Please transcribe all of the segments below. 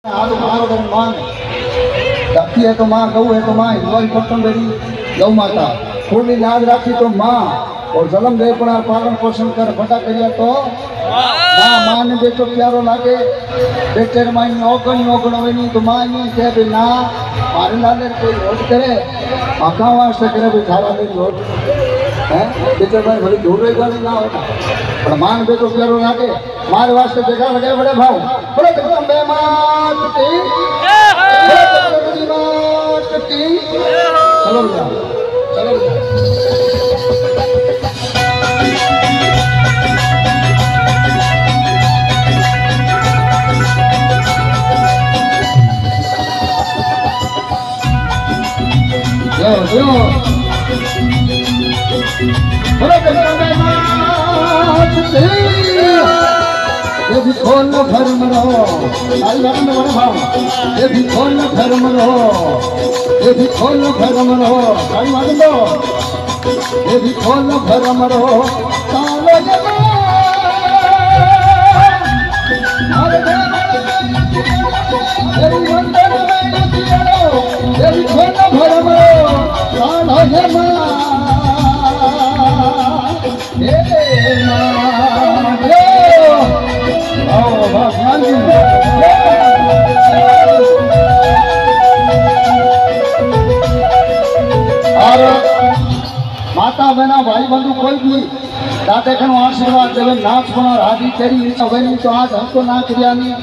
आलू महाराज मान धरती है तो माँ, गऊ है तो माँ, हिंदुआई पट्टन बेरी गौ माता, पूरी लाज राखी तो माँ, और जन्म दे पण पालन पोषण कर फटा करिया तो माँ। माँ ने बेटो प्यारो लागे, बेटे माई ओगण होनी तो माँ नहीं कहे भाई ना मारे लाले कोई रोज करे आखा वास्ते करे भाई थारा ले रोज है बेटे भाई भले दूर रही गाली ना होता पर मान बेटो प्यारो लागे मारे वास्ते जगह लगे बड़े भाव बड़े जगदम्बे मात की चलो जाओ चलो जाओ ये भी खोल धर्म रहो, ये भी खोल धर्म रहो, ये भी खोल धर्म रहो, ये भी खोल धर्म रहो, माता बहना भाई बंधु कोई भी दादे का आशीर्वाद देवे नाच बना राजी तेरी अवनी तो आज हमको नाच दिया नहीं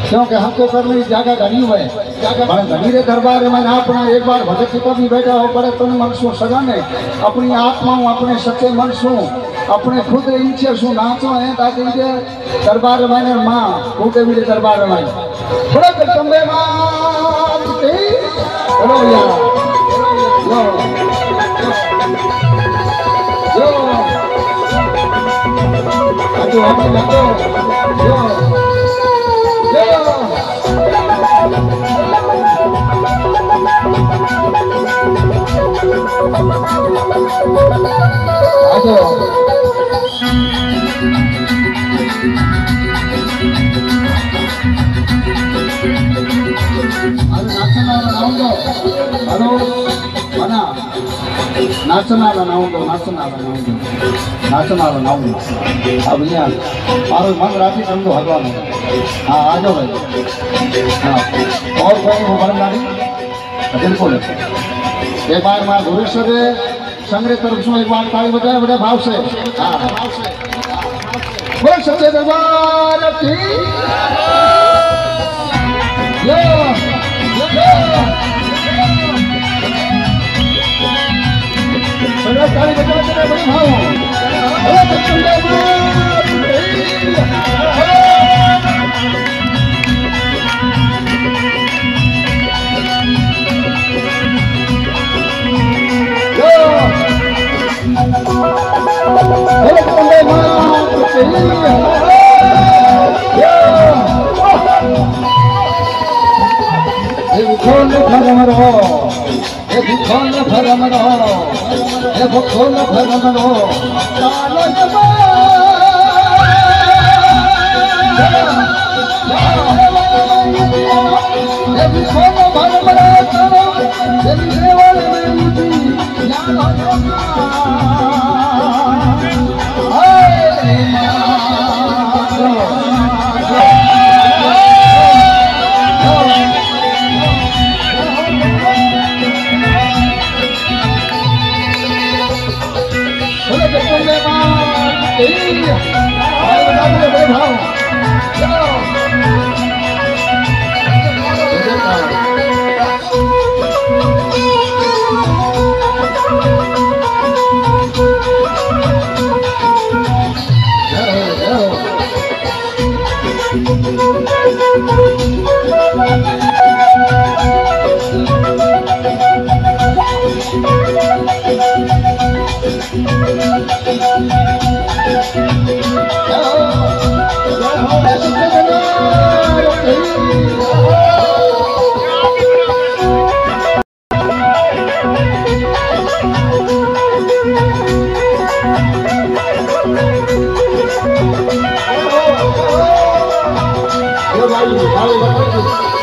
क्योंकि हमको करने की जगह घनी हुए घनी रे दरबार में अपना एक बार भगत पर भी बैठा हो पड़े तो मनसू सगाने अपनी आत्मा अपने सच्चे मनसू अपने खुद इच्छे सु नाचो है दादी के दरबार में माँ भूखे भी दरबार में बड़े जगदम्बे माँ बोलो भैया नाचनाला नाउंदो अब यहाँ मारो मन राखी समझो हलवानो हाँ आ जाओ भाई हाँ और कोई वो बरंदारी बिल्कुल एक बार माँ भुवनेश्वर संग्रह तरफ से एक बार ताली बजाए बड़े भाव से हाँ बोल सच्चे दरबार की ताली बजाते बड़े भाव भाई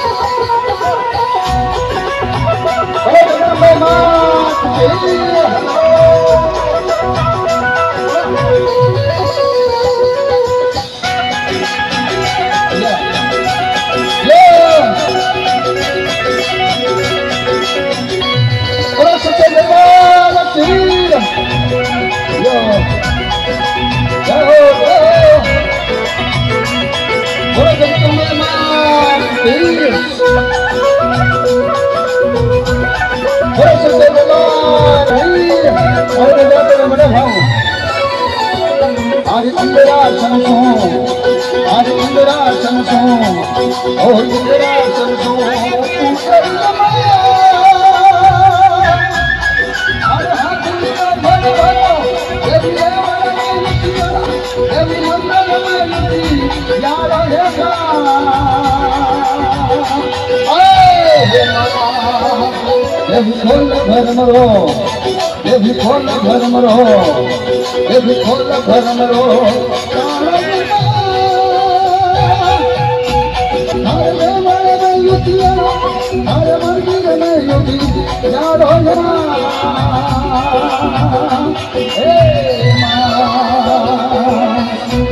आज इंदिरा संसो आज इंदिरा संसो ओ इंदिरा संसो भरमरो ये भी खोल भरमरो ये भी खोल भरमरो हरे मारे में युतिया हरे मंदिर में युति याद हो जाना हे माँ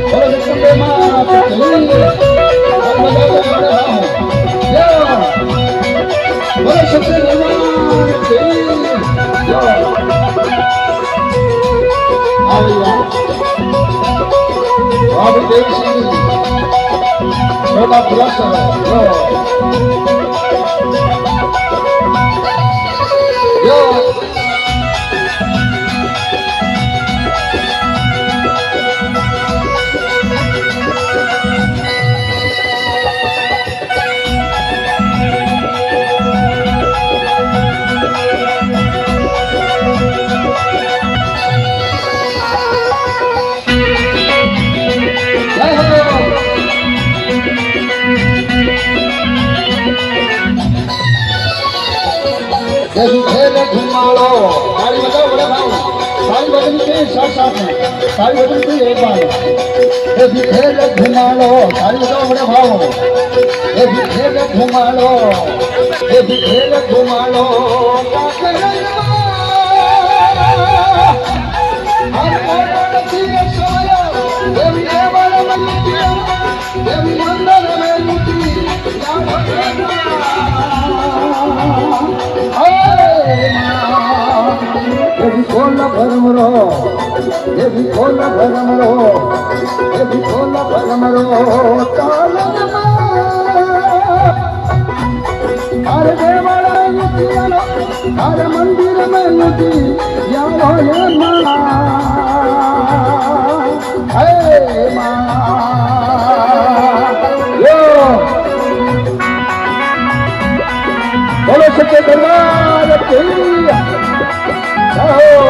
बोलो कुंडे माँ बोलो सबसे Robert Davidson, Robert Russell, yo. घुमाड़ो ताली बजाओ बड़े भाई ताली बजनी के साथ साथ में ताली बजनी के एक बार ये भी खेल घुमाड़ो ताली बजाओ बड़े भाई ये भी खेल घुमाड़ो ये भी खेल घुमाड़ो ये भी खोल भरमरो ये भी खोल भरमरो ये भी खोल भरमरो हरे देवाला युति हरे मंदिर में युति यारो ये माँ हे माँ यो बोलो सच्चे दरबार की Oh